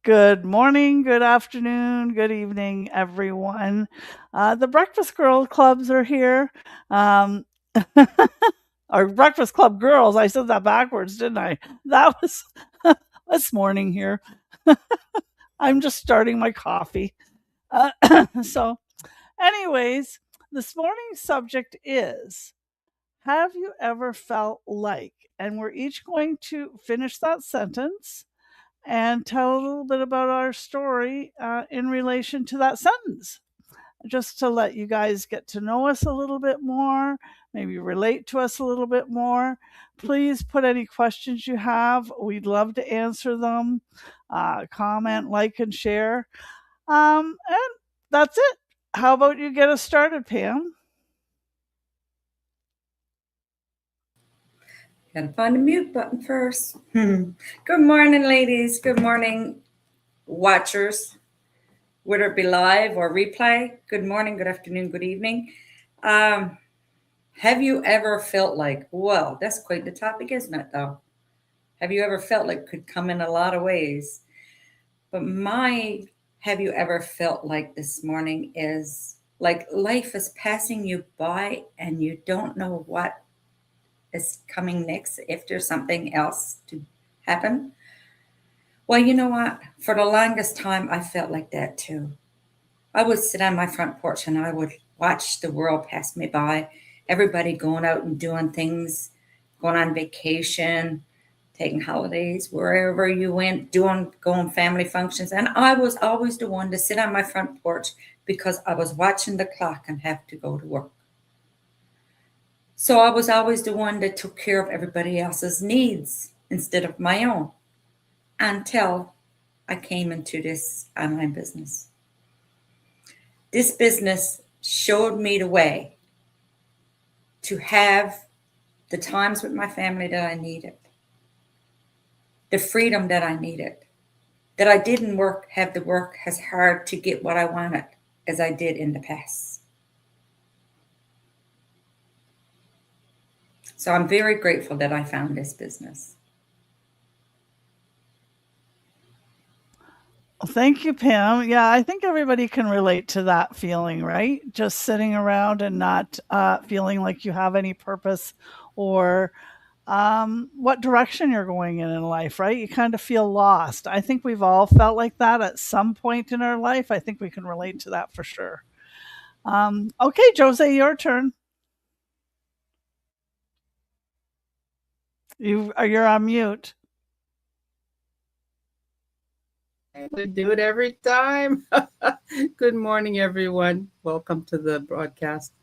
Good morning, good afternoon, good evening, everyone. The Breakfast Girl Clubs are here. Um, or Breakfast Club Girls. I said that backwards, didn't I? That was this morning here. I'm just starting my coffee. So, anyways, this morning's subject is, have you ever felt like? And we're each going to finish that sentence and tell a little bit about our story in relation to that sentence, just to let you guys get to know us a little bit more, maybe relate to us a little bit more. Please put any questions you have. We'd love to answer them. Comment, like, and share. And that's it. How about you get us started, Pam? Gotta find the mute button first. Good morning, ladies. Good morning, watchers, whether it be live or replay. Good morning, good afternoon, good evening. Um, have you ever felt like, well, that's quite the topic, isn't it, though? Have you ever felt like could come in a lot of ways? But my have you ever felt like this morning is like life is passing you by and you don't know what is coming next if there's something else to happen. Well, you know what? For the longest time, I felt like that too. I would sit on my front porch and I would watch the world pass me by. Everybody going out and doing things, going on vacation, taking holidays, wherever you went, going family functions. And I was always the one to sit on my front porch because I was watching the clock and have to go to work. So I was always the one that took care of everybody else's needs instead of my own until I came into this online business. This business showed me the way to have the times with my family that I needed, the freedom that I needed, that I didn't have to work as hard to get what I wanted as I did in the past. So I'm very grateful that I found this business. Well, thank you, Pam. Yeah, I think everybody can relate to that feeling, right? Just sitting around and not feeling like you have any purpose or what direction you're going in life, right? You kind of feel lost. I think we've all felt like that at some point in our life. I think we can relate to that for sure. Okay, Jose, your turn. You're on mute. We do it every time. Good morning, everyone. Welcome to the broadcast.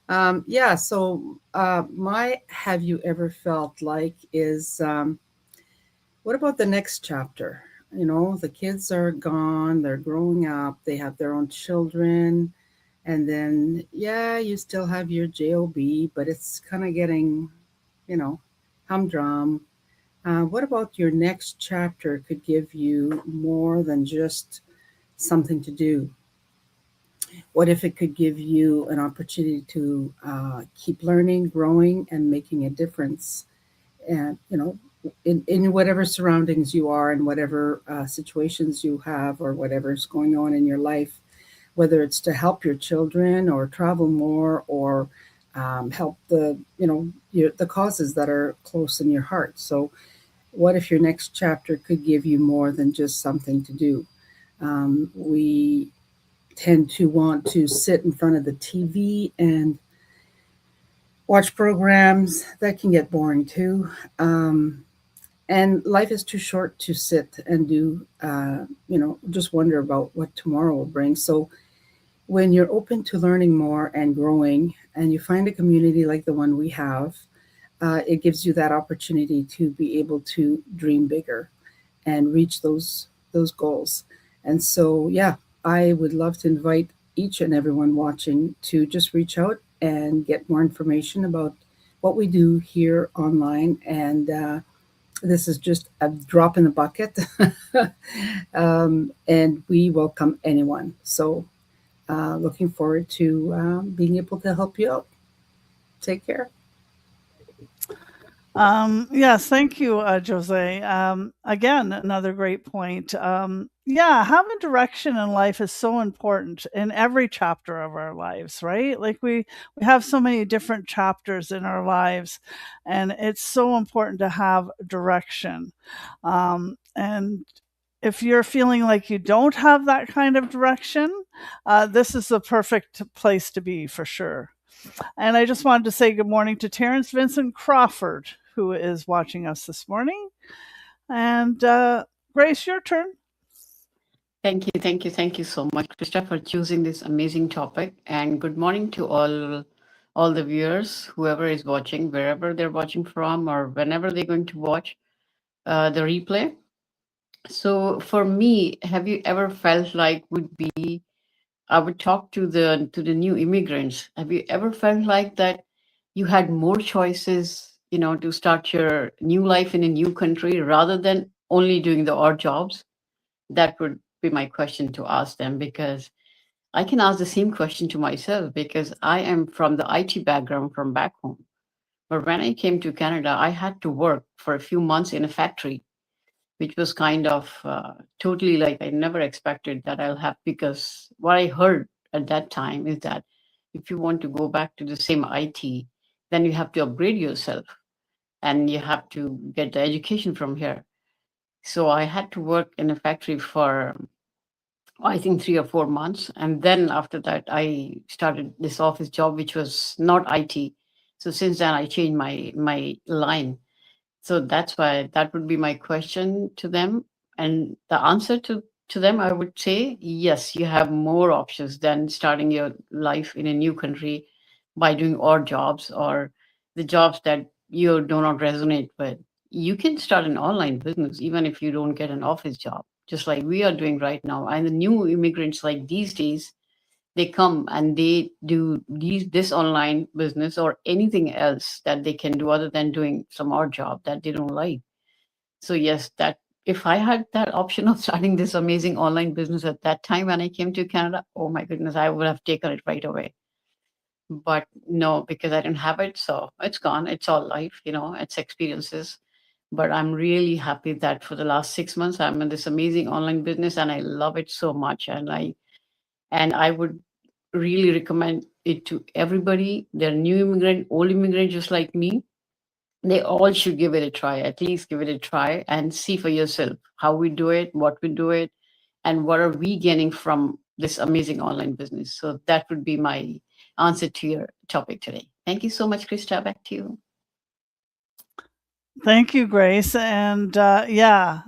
Yeah, so my have you ever felt like is what about the next chapter? You know, the kids are gone, they're growing up, they have their own children, and then, yeah, you still have your job, but it's kind of getting, you know, humdrum. What about your next chapter could give you more than just something to do? What if it could give you an opportunity to keep learning, growing, and making a difference? And, you know, in whatever surroundings you are and whatever situations you have or whatever's going on in your life, whether it's to help your children or travel more or help the causes that are close in your heart. So what if your next chapter could give you more than just something to do? We tend to want to sit in front of the TV and watch programs that can get boring too. And life is too short to sit and do, just wonder about what tomorrow will bring. So when you're open to learning more and growing, and you find a community like the one we have, it gives you that opportunity to be able to dream bigger and reach those goals. And so, yeah, I would love to invite each and everyone watching to just reach out and get more information about what we do here online. And this is just a drop in the bucket, and we welcome anyone. So, looking forward to being able to help you out. Take care. Yes, thank you, Jose. Again, another great point. Yeah, having direction in life is so important in every chapter of our lives, right? Like we have so many different chapters in our lives, and it's so important to have direction. And if you're feeling like you don't have that kind of direction, this is the perfect place to be for sure. And I just wanted to say good morning to Terrence Vincent Crawford, who is watching us this morning. And Grace, your turn. Thank you so much, Krista, for choosing this amazing topic. And good morning to all the viewers, whoever is watching, wherever they're watching from, or whenever they're going to watch the replay. So, for me, have you ever felt like would be I would talk to the new immigrants. Have you ever felt like that you had more choices, to start your new life in a new country rather than only doing the odd jobs? That would be my question to ask them, because I can ask the same question to myself because I am from the IT background from back home. But when I came to Canada, I had to work for a few months in a factory, which was kind of totally like I never expected that I'll have, because what I heard at that time is that if you want to go back to the same IT, then you have to upgrade yourself and you have to get the education from here. So I had to work in a factory for I think 3 or 4 months. And then after that, I started this office job, which was not IT. So since then, I changed my line. So that's why that would be my question to them. And the answer to them, I would say, yes, you have more options than starting your life in a new country by doing odd jobs or the jobs that you do not resonate with. You can start an online business even if you don't get an office job, just like we are doing right now. And the new immigrants, like these days, they come and they do this online business or anything else that they can do other than doing some odd job that they don't like. So yes, that if I had that option of starting this amazing online business at that time when I came to Canada, oh my goodness, I would have taken it right away. But no, because I didn't have it, so it's gone. It's all life, it's experiences. But I'm really happy that for the last 6 months I'm in this amazing online business and I love it so much. And I would really recommend it to everybody. They're new immigrant, old immigrant, just like me. They all should give it a try. At least give it a try and see for yourself how we do it, what we do it, and what are we getting from this amazing online business. So that would be my answer to your topic today. Thank you so much, Krista. Back to you. Thank you, Grace. And yeah,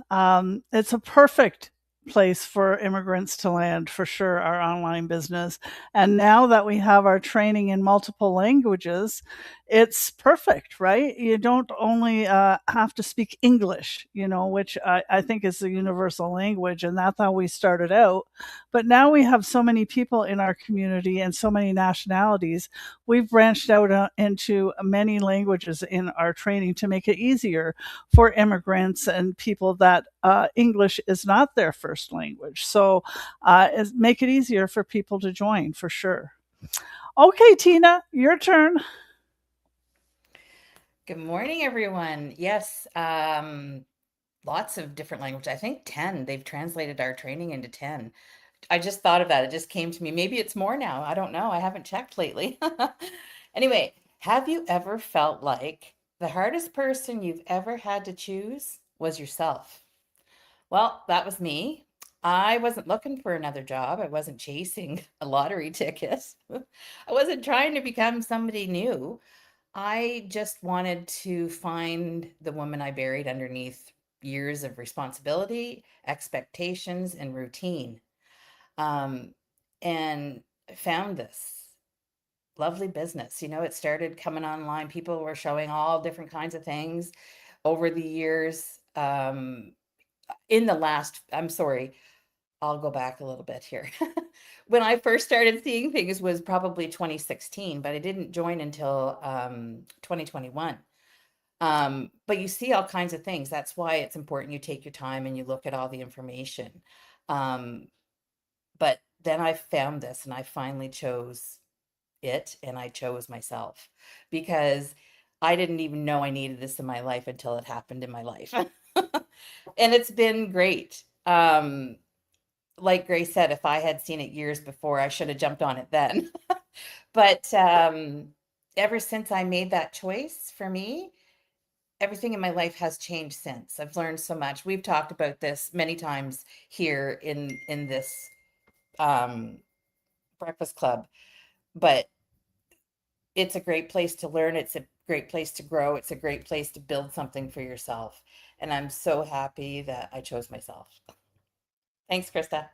it's a perfect place for immigrants to land for sure, our online business. And now that we have our training in multiple languages, it's perfect, right? You don't only have to speak English, which I think is the universal language, and that's how we started out. But now we have so many people in our community and so many nationalities. We've branched out into many languages in our training to make it easier for immigrants and people that English is not their first language. So make it easier for people to join for sure. Okay, Tina, your turn. Good morning, everyone. Yes, lots of different languages. I think 10. They've translated our training into 10. I just thought of that. It just came to me. Maybe it's more now. I don't know. I haven't checked lately. Anyway, have you ever felt like the hardest person you've ever had to choose was yourself? Well, that was me. I wasn't looking for another job. I wasn't chasing a lottery ticket. I wasn't trying to become somebody new. I just wanted to find the woman I buried underneath years of responsibility, expectations, and routine. Um, and found this lovely business. It started coming online. People were showing all different kinds of things over the years. I'm sorry, I'll go back a little bit here. When I first started seeing things was probably 2016, but I didn't join until 2021. But you see all kinds of things. That's why it's important you take your time and you look at all the information. But then I found this and I finally chose it and I chose myself because I didn't even know I needed this in my life until it happened in my life. And it's been great. Like Grace said, if I had seen it years before, I should have jumped on it then. But ever since I made that choice for me, everything in my life has changed since. I've learned so much. We've talked about this many times here in this Breakfast Club, but it's a great place to learn. It's a great place to grow. It's a great place to build something for yourself. And I'm so happy that I chose myself. Thanks, Krista.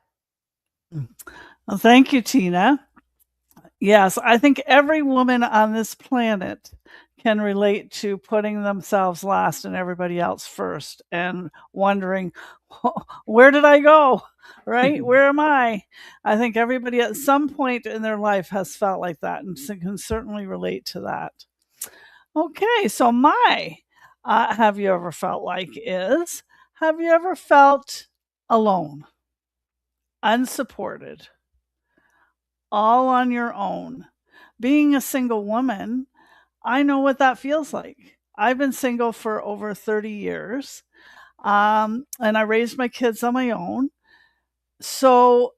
Well, thank you, Tina. Yes, I think every woman on this planet can relate to putting themselves last and everybody else first and wondering, where did I go? Right? Where am I? I think everybody at some point in their life has felt like that and can certainly relate to that. Okay, so my have you ever felt like is, have you ever felt alone, unsupported, all on your own? Being a single woman, I know what that feels like. I've been single for over 30 years, and I raised my kids on my own. So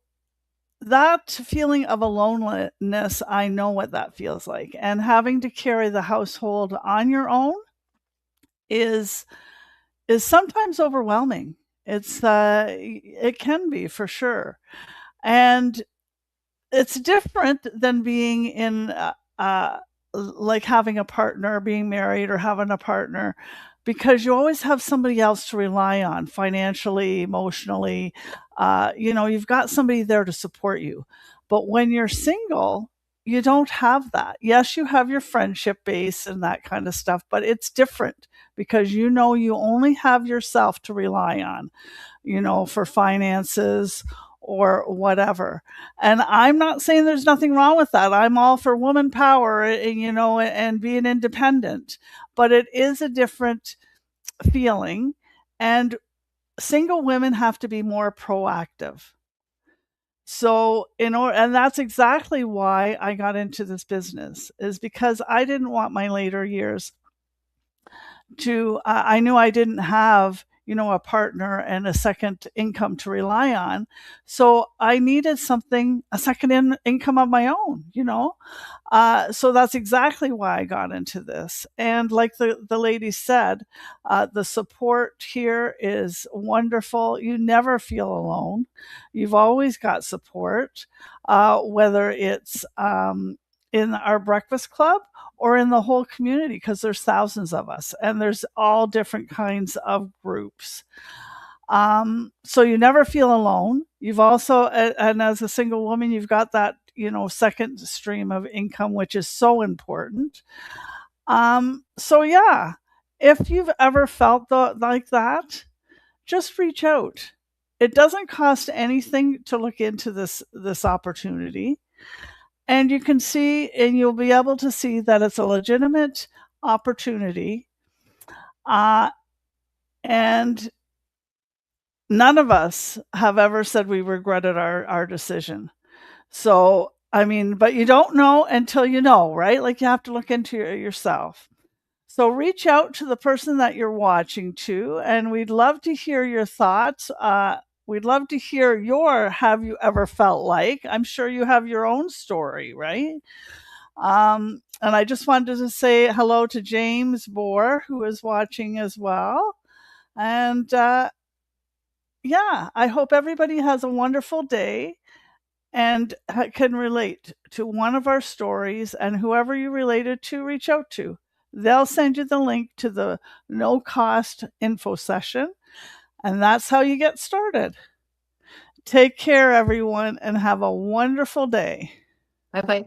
that feeling of aloneness, I know what that feels like. And having to carry the household on your own is sometimes overwhelming. It can be, for sure. And it's different than being in like having a partner, being married or having a partner, because you always have somebody else to rely on financially, emotionally. You've got somebody there to support you. But when you're single, you don't have that. Yes, you have your friendship base and that kind of stuff, but it's different because you only have yourself to rely on, for finances or whatever. And I'm not saying there's nothing wrong with that. I'm all for woman power, and being independent, but it is a different feeling. And single women have to be more proactive. So, and that's exactly why I got into this business, is because I didn't want my later years I knew I didn't have, a partner and a second income to rely on. So I needed a second income of my own, so that's exactly why I got into this. And like the lady said, the support here is wonderful. You never feel alone. You've always got support, whether it's in our breakfast club or in the whole community, because there's thousands of us and there's all different kinds of groups. So you never feel alone. You've also, and as a single woman, you've got that, second stream of income, which is so important. So yeah, if you've ever felt like that, just reach out. It doesn't cost anything to look into this opportunity. And you can see, and you'll be able to see that it's a legitimate opportunity. And none of us have ever said we regretted our decision. So, but you don't know until you know, right? Like, you have to look into yourself. So reach out to the person that you're watching to, and we'd love to hear your thoughts. We'd love to hear have you ever felt like? I'm sure you have your own story, right? And I just wanted to say hello to James Bohr, who is watching as well. And yeah, I hope everybody has a wonderful day and can relate to one of our stories, and whoever you related to, reach out to. They'll send you the link to the no cost info session, and that's how you get started. Take care, everyone, and have a wonderful day. Bye-bye.